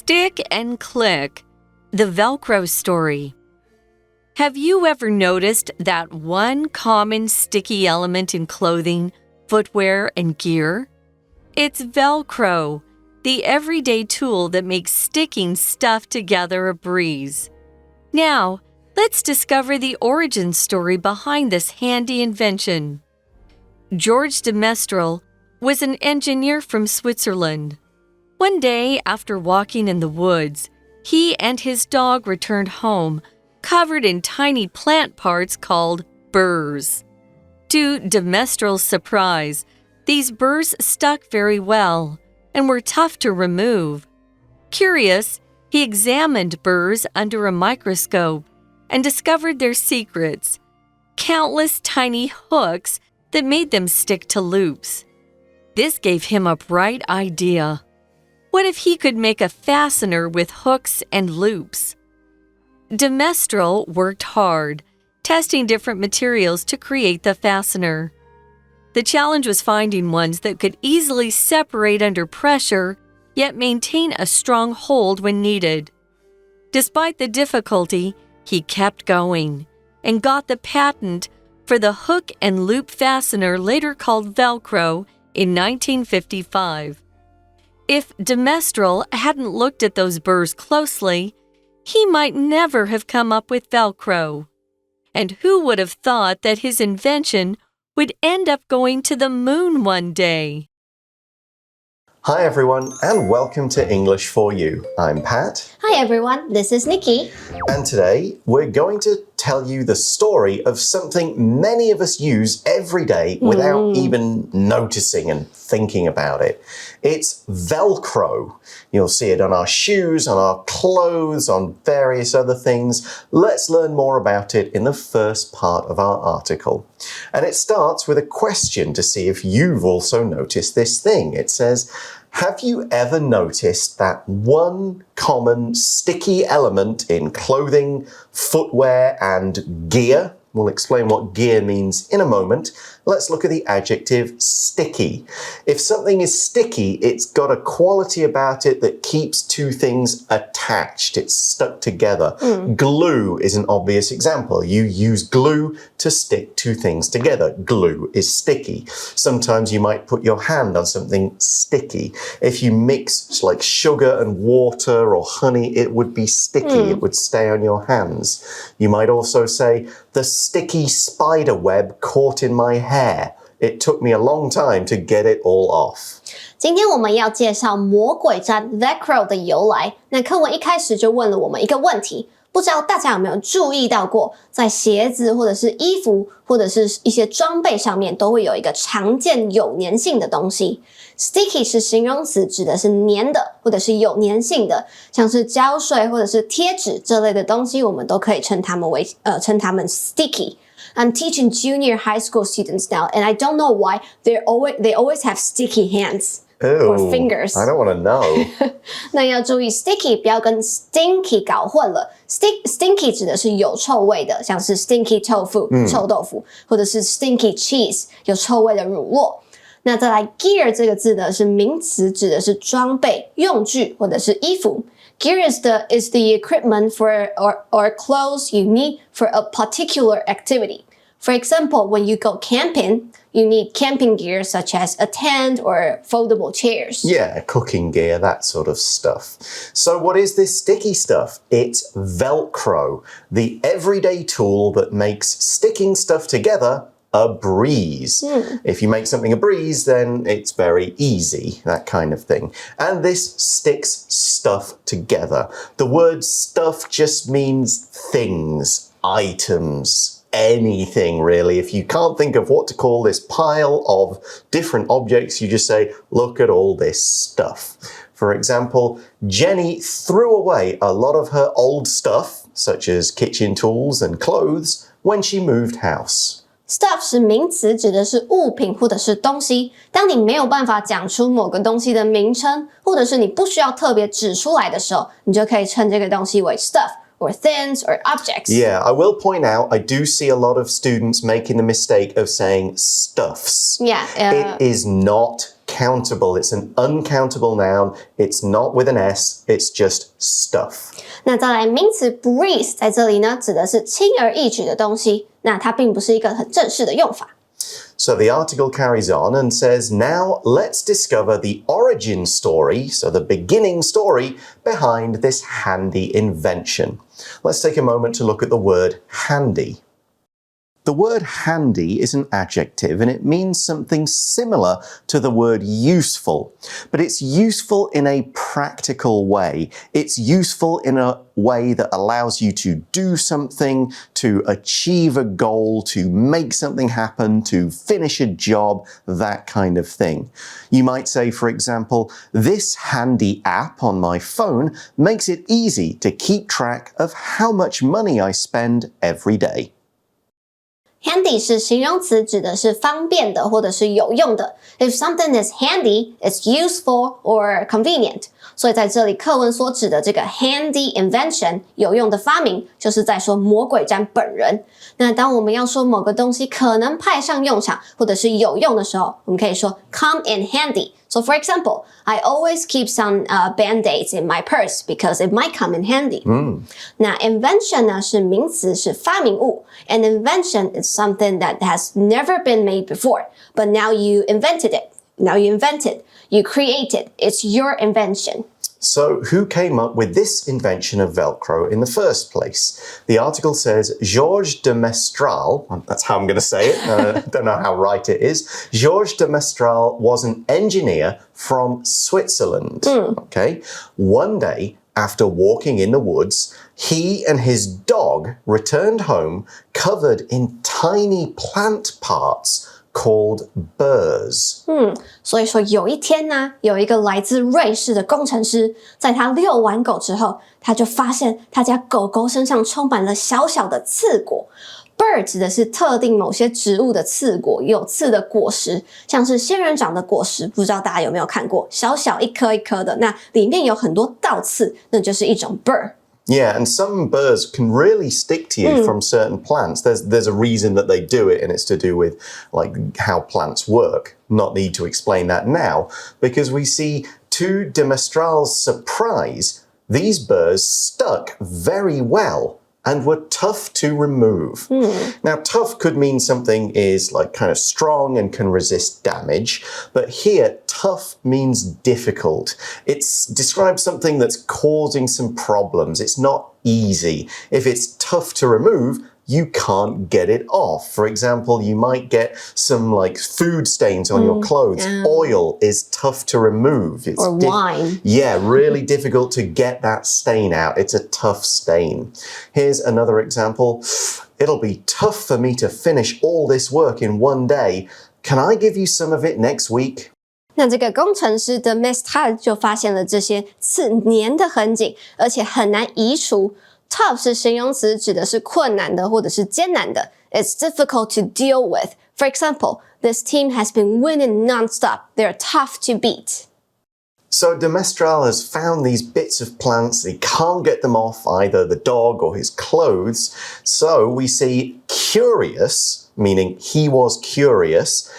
Stick and click, the Velcro story. Have you ever noticed that one common sticky element in clothing, footwear, and gear? It's Velcro, the everyday tool that makes sticking stuff together a breeze. Now, let's discover the origin story behind this handy invention. George de Mestral was an engineer from Switzerland. One day, after walking in the woods, he and his dog returned home, covered in tiny plant parts called burrs. To de Mestral's surprise, these burrs stuck very well and were tough to remove. Curious, he examined burrs under a microscope and discovered their secrets: countless tiny hooks that made them stick to loops. This gave him a bright idea. What if he could make a fastener with hooks and loops? De Mestral worked hard, testing different materials to create the fastener. The challenge was finding ones that could easily separate under pressure, yet maintain a strong hold when needed. Despite the difficulty, he kept going and got the patent for the hook and loop fastener, later called Velcro, in 1955. If de Mestral hadn't looked at those burrs closely, he might never have come up with Velcro. And who would have thought that his invention would end up going to the moon one day? Hi everyone, and welcome to English for You. I'm Pat. Hi everyone, this is Nikki. And today we're going to tell you the story of something many of us use every day without even noticing and thinking about it. It's Velcro. You'll see it on our shoes, on our clothes, on various other things. Let's learn more about it in the first part of our article. And it starts with a question to see if you've also noticed this thing. It says, have you ever noticed that one common sticky element in clothing, footwear, and gear? We'll explain what gear means in a moment. Let's look at the adjective sticky. If something is sticky, it's got a quality about it that keeps two things attached. It's stuck together. Glue is an obvious example. You use glue to stick two things together. Glue is sticky. Sometimes you might put your hand on something sticky. If you mix like sugar and water or honey, it would be sticky. It would stay on your hands. You might also say, the sticky spider web caught in my hair. It took me a long time to get it all off. 今天我们要介绍魔鬼毡 Velcro 的由来。那课文一开始就问了我们一个问题，不知道大家有没有注意到过，在鞋子或者是衣服或者是一些装备上面都会有一个常见有粘性的东西。Sticky 是形容词，指的是粘的或者是有粘性的，像是胶水或者是贴纸这类的东西，我们都可以称它们sticky. I'm teaching junior high school students now, and I don't know why they always have sticky hands or fingers. I don't want to know. 那要注意 sticky 不要跟 stinky 搞混了。Stinky 指的是有臭味的，像是 stinky tofu 臭豆腐，或者是 stinky cheese 有臭味的乳酪。那再来 gear 这个字呢是名词，指的是装备、用具或者是衣服。Gear is the equipment for or clothes you need for a particular activity. For example, when you go camping, you need camping gear such as a tent or foldable chairs. Yeah, cooking gear, that sort of stuff. So what is this sticky stuff? It's Velcro, the everyday tool that makes sticking stuff together a breeze. If you make something a breeze, then it's very easy, that kind of thing. And this sticks stuff together. The word stuff just means things, items, anything really. If you can't think of what to call this pile of different objects, you just say, look at all this stuff. For example, Jenny threw away a lot of her old stuff, such as kitchen tools and clothes, when she moved house. Stuff 是名词，指的是物品或者是东西。当你没有办法讲出某个东西的名称，或者是你不需要特别指出来的时候，你就可以称这个东西为 stuff or things or objects. Yeah, I will point out, I do see a lot of students making the mistake of saying stuffs. Yeah. It is not uncountable. It's an uncountable noun. It's not with an S. It's just stuff. 那再来名词 breeze 在这里呢，指的是轻而易举的东西，那它并不是一个很正式的用法。So the article carries on and says, now let's discover the origin story, so the beginning story behind this handy invention. Let's take a moment to look at the word handy. The word handy is an adjective and it means something similar to the word useful, but it's useful in a practical way. It's useful in a way that allows you to do something, to achieve a goal, to make something happen, to finish a job, that kind of thing. You might say, for example, this handy app on my phone makes it easy to keep track of how much money I spend every day. Handy 是形容词，指的是方便的或者是有用的。If something is handy, it's useful or convenient. 所以在这里课文所指的这个 handy invention 有用的发明，就是在说魔鬼毡本人。那当我们要说某个东西可能派上用场或者是有用的时候，我们可以说 come in handy. So for example, I always keep some band-aids in my purse because it might come in handy. 那 invention 呢是名词，是发明物。An invention is something that has never been made before, but now you invented it. Now you invented, you created. It's your invention. So, who came up with this invention of Velcro in the first place? The article says Georges de Mestral, that's how I'm going to say it, I don't know how right it is. Georges de Mestral was an engineer from Switzerland. Okay, one day, after walking in the woods, he and his dog returned home covered in tiny plant parts called burrs. 所以说有一天呢，有一个来自瑞士的工程师，在他遛完狗之后，他就发现他家狗狗身上充满了小小的刺果。Burr 指的是特定某些植物的刺果，有刺的果实，像是仙人掌的果实，不知道大家有没有看过，小小一颗一颗的，那里面有很多倒刺，那就是一种 burr。Yeah, and some burrs can really stick to you from certain plants. There's a reason that they do it, and it's to do with like how plants work. Not need to explain that now, because we see to de Mestral's surprise, these burrs stuck very well and were tough to remove. Now, tough could mean something is like kind of strong and can resist damage, but here, tough means difficult. It describes something that's causing some problems. It's not easy. If it's tough to remove, you can't get it off. For example, you might get some like food stains on your clothes. Oil is tough to remove. It's or wine. Yeah, really difficult to get that stain out. It's a tough stain. Here's another example. It'll be tough for me to finish all this work in one day. Can I give you some of it next week? 那这个工程师的 Mestral 就发现了这些刺粘得很紧，而且很难移除。Tough 是形容词，指的是困难的或者是艰难的。It's difficult to deal with. For example, this team has been winning non-stop. They're tough to beat. So de Mestral has found these bits of plants. He can't get them off either the dog or his clothes. So we see curious, meaning he was curious.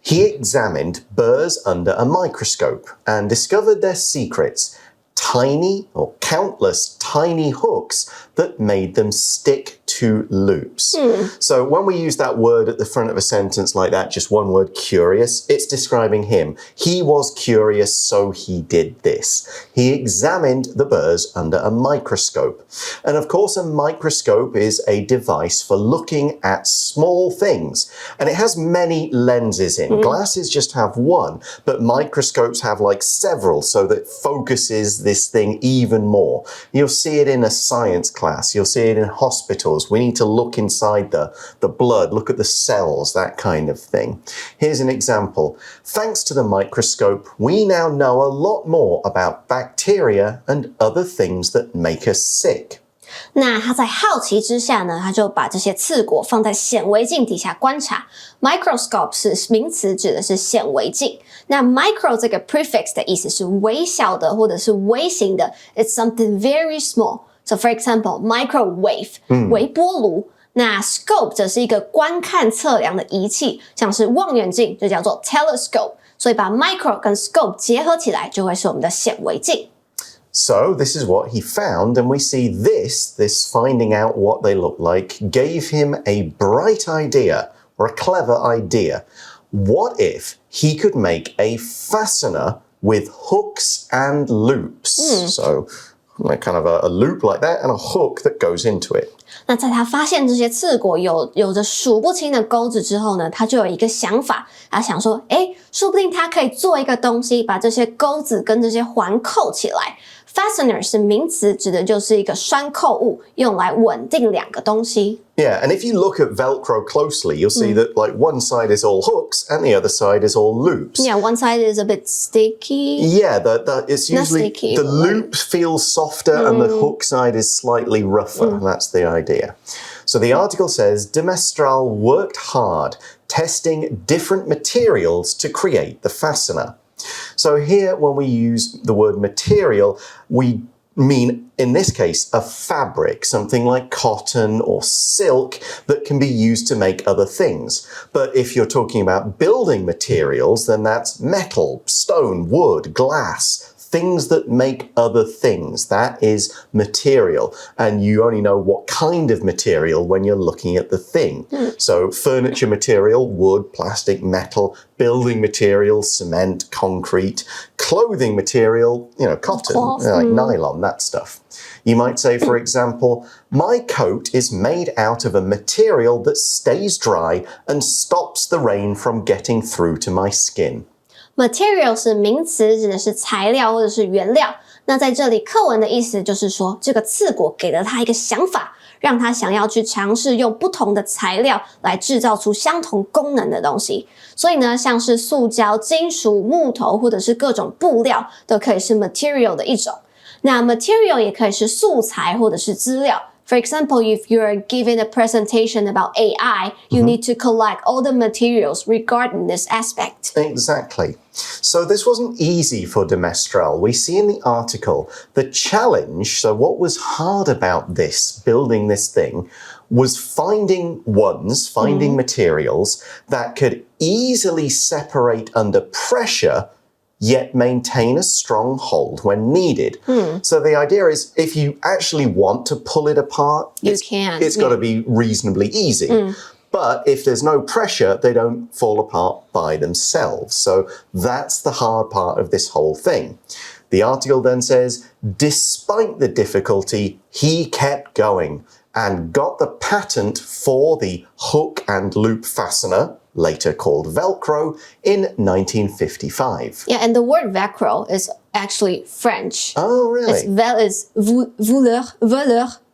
He examined burrs under a microscope and discovered their secrets. Tiny or countless tiny hooks that made them stick to loops. So when we use that word at the front of a sentence like that, just one word, curious, it's describing him. He was curious, so he did this. He examined the burrs under a microscope. And of course, a microscope is a device for looking at small things. And it has many lenses in. Glasses just have one, but microscopes have like several, so that focuses this thing even more. You'll see it in a science class. You'll see it in hospitals. We need to look inside the blood, look at the cells, that kind of thing. Here's an example. Thanks to the microscope, we now know a lot more about bacteria and other things that make us sick. 那他在好奇之下呢，他就把这些刺果放在显微镜底下观察。Microscope 是名词，指的是显微镜。那 micro 这个 prefix 的意思是微小的或者是微型的。It's something very small. So for example, microwave 微波炉。那 scope 则是一个观看测量的仪器，像是望远镜就叫做 telescope。所以把 micro 跟 scope 结合起来，就会是我们的显微镜。So this is what he found, and we see this finding out what they look like, gave him a bright idea, or a clever idea. What if he could make a fastener with hooks and loops? So kind of a loop like that and a hook that goes into it. 那在他发现这些刺果有着数不清的钩子之后呢，他就有一个想法，他想说，说不定他可以做一个东西，把这些钩子跟这些环扣起来。Fastener 是名词，指的就是一个拴扣物，用来稳定两个东西。Yeah, and if you look at Velcro closely, you'll see that like one side is all hooks and the other side is all loops. Yeah, one side is a bit sticky. Yeah, it's usually sticky, the loop feels softer and the hook side is slightly rougher. That's the idea. So the article says de Mestral worked hard testing different materials to create the fastener. So here, when we use the word material, we mean, in this case, a fabric, something like cotton or silk that can be used to make other things. But if you're talking about building materials, then that's metal, stone, wood, glass, things that make other things. That is material. And you only know what kind of material when you're looking at the thing. So furniture material, wood, plastic, metal. Building material, cement, concrete. Clothing material, cotton, like nylon, that stuff. You might say, for example, my coat is made out of a material that stays dry and stops the rain from getting through to my skin. Material 是名词，指的是材料或者是原料。那在这里课文的意思就是说，这个刺果给了他一个想法，让他想要去尝试用不同的材料来制造出相同功能的东西。所以呢，像是塑胶、金属、木头或者是各种布料，都可以是 material 的一种。那 material 也可以是素材或者是资料。For example, if you're giving a presentation about AI, you need to collect all the materials regarding this aspect. Exactly. So this wasn't easy for de Mestral. We see in the article the challenge, so what was hard about this, building this thing, was finding materials that could easily separate under pressure yet maintain a strong hold when needed. So the idea is if you actually want to pull it apart, it's got to be reasonably easy. But if there's no pressure, they don't fall apart by themselves. So that's the hard part of this whole thing. The article then says, despite the difficulty, he kept going and got the patent for the hook and loop fastener, later called Velcro, in 1955. Yeah, and the word Velcro is actually French. Oh, really? Velours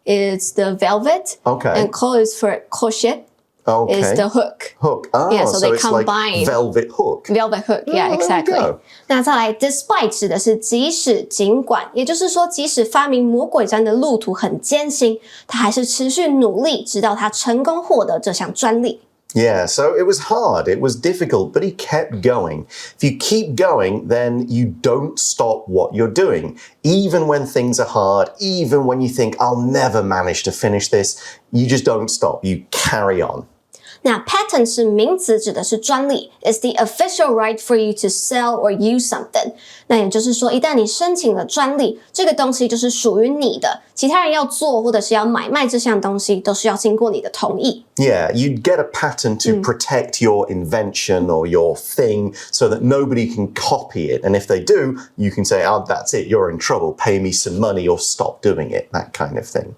is the velvet. Okay. And cro is for crochet. Okay. Is the hook. Hook. Oh, yeah, so they it's combine. Like velvet hook. Velvet hook, yeah, exactly. There you go. 那再来 despite 指的是即使尽管，也就是说即使发明魔鬼毡的路途很艰辛，他还是持续努力，直到他成功获得这项专利。Yeah, so it was hard, it was difficult, but he kept going. If you keep going, then you don't stop what you're doing. Even when things are hard, even when you think, I'll never manage to finish this, you just don't stop, you carry on. 那 patent 是名词，指的是专利 ，is the official right for you to sell or use something。那也就是说，一旦你申请了专利，这个东西就是属于你的，其他人要做或者是要买卖这项东西，都是要经过你的同意。Yeah, you'd get a patent to protect your invention or your thing so that nobody can copy it. And if they do, you can say, oh, that's it, you're in trouble, pay me some money or stop doing it, that kind of thing.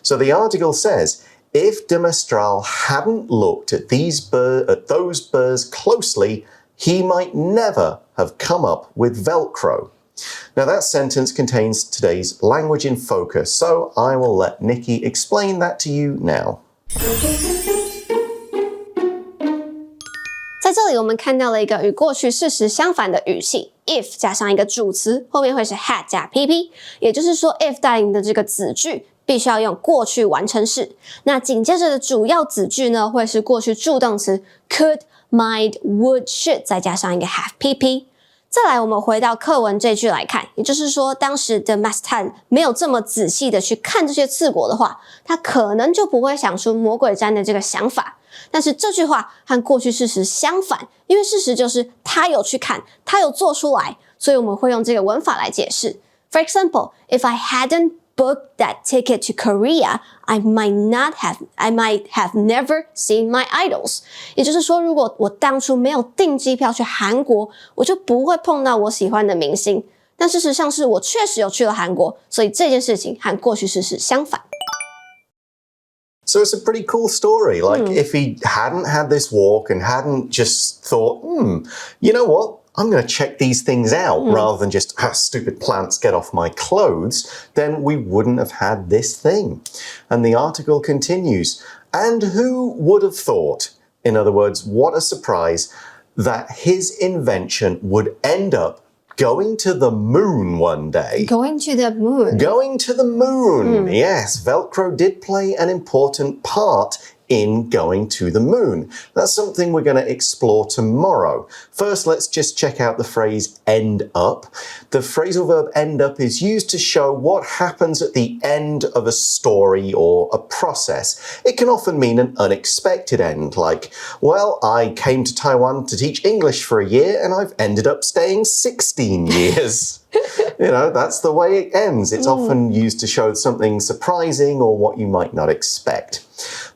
So the article says, if de Mestral hadn't looked at those burrs closely, he might never have come up with Velcro. Now that sentence contains today's language in focus, so I will let Nikki explain that to you now. 在这里我们看到了一个与过去事实相反的语气 if 加上一个主词，后面会是 had 加 pp， 也就是说 if 带领的这个子句必须要用过去完成式。那紧接着的主要子句呢，会是过去助动词 could, might, would, should 再加上一个 have pp。再来，我们回到课文这句来看，也就是说，当时的 Mastan 没有这么仔细的去看这些刺果的话，他可能就不会想出魔鬼毡的这个想法。但是这句话和过去事实相反，因为事实就是他有去看，他有做出来，所以我们会用这个文法来解释。For example, if I hadn't booked that ticket to Korea, I might have never seen my idols. 也就是说，如果我当初没有订机票去韩国，我就不会碰到我喜欢的明星。但事实上是我确实有去了韩国，所以这件事情和过去事实相反。So it's a pretty cool story. Like if he hadn't had this walk and hadn't just thought, you know what? I'm going to check these things out rather than just, stupid plants, get off my clothes, then we wouldn't have had this thing. And the article continues, and who would have thought, in other words, what a surprise, that his invention would end up going to the moon one day. Going to the moon. Going to the moon. Yes, Velcro did play an important part in going to the moon. That's something we're going to explore tomorrow. First, let's just check out the phrase end up. The phrasal verb end up is used to show what happens at the end of a story or a process. It can often mean an unexpected end, like, well, I came to Taiwan to teach English for a year and I've ended up staying 16 years. You know, that's the way it ends. It's often used to show something surprising or what you might not expect.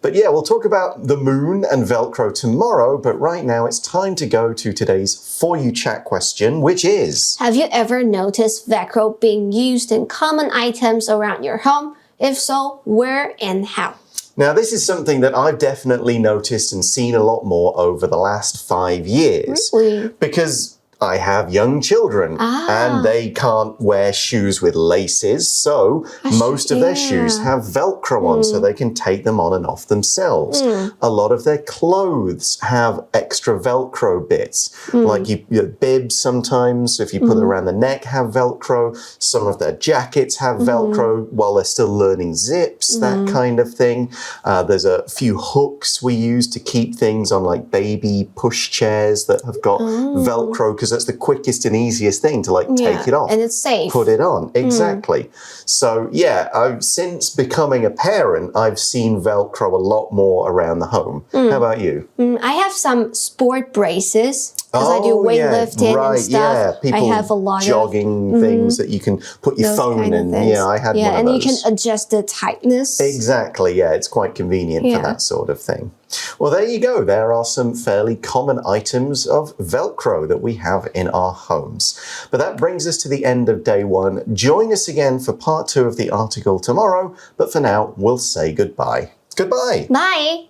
But yeah, we'll talk about the moon and Velcro tomorrow, but right now it's time to go to today's For You Chat question, which is... Have you ever noticed Velcro being used in common items around your home? If so, where and how? Now, this is something that I've definitely noticed and seen a lot more over the last 5 years. Really? Because I have young children and they can't wear shoes with laces, so most of their shoes have Velcro on so they can take them on and off themselves. A lot of their clothes have extra Velcro bits, like your bibs sometimes, if you put it around the neck, have Velcro. Some of their jackets have Velcro while they're still learning zips, that kind of thing. There's a few hooks we use to keep things on like baby push chairs that have got Velcro, because that's the quickest and easiest thing to take it off. And it's safe. Put it on. Exactly. So yeah, since becoming a parent, I've seen Velcro a lot more around the home. How about you? I have some sport braces because I do weightlifting and stuff. Yeah, people I have a lot jogging of things that you can put your phone in. Yeah, I had one of those. And you can adjust the tightness. Exactly, yeah, it's quite convenient for that sort of thing. Well, there you go. There are some fairly common items of Velcro that we have in our homes. But that brings us to the end of day one. Join us again for part 2 of the article tomorrow. But for now, we'll say goodbye. Goodbye. Bye.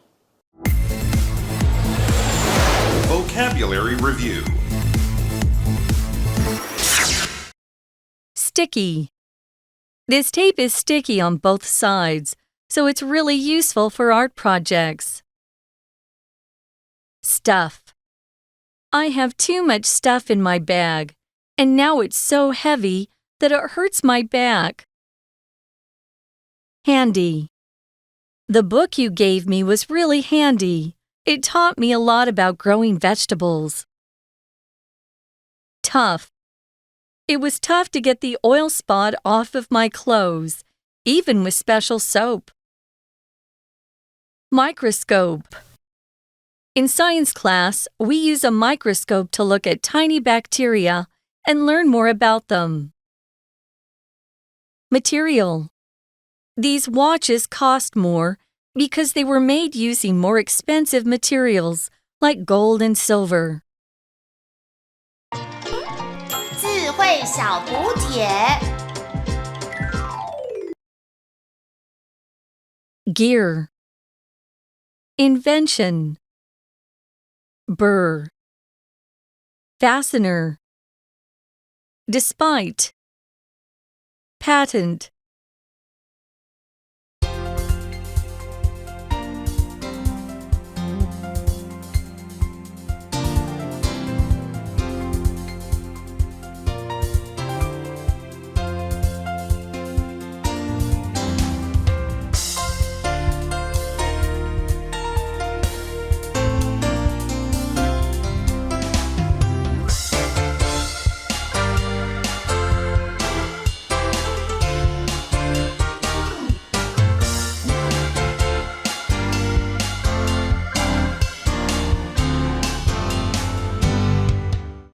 Vocabulary Review. Sticky. This tape is sticky on both sides, so it's really useful for art projects. Stuff. I have too much stuff in my bag, and now it's so heavy that it hurts my back. Handy. The book you gave me was really handy. It taught me a lot about growing vegetables. Tough. It was tough to get the oil spot off of my clothes, even with special soap. Microscope. In science class, we use a microscope to look at tiny bacteria and learn more about them. Material. These watches cost more because they were made using more expensive materials like gold and silver. 智慧小补帖 Gear. Invention. Burr. Fastener. Despite. Patent.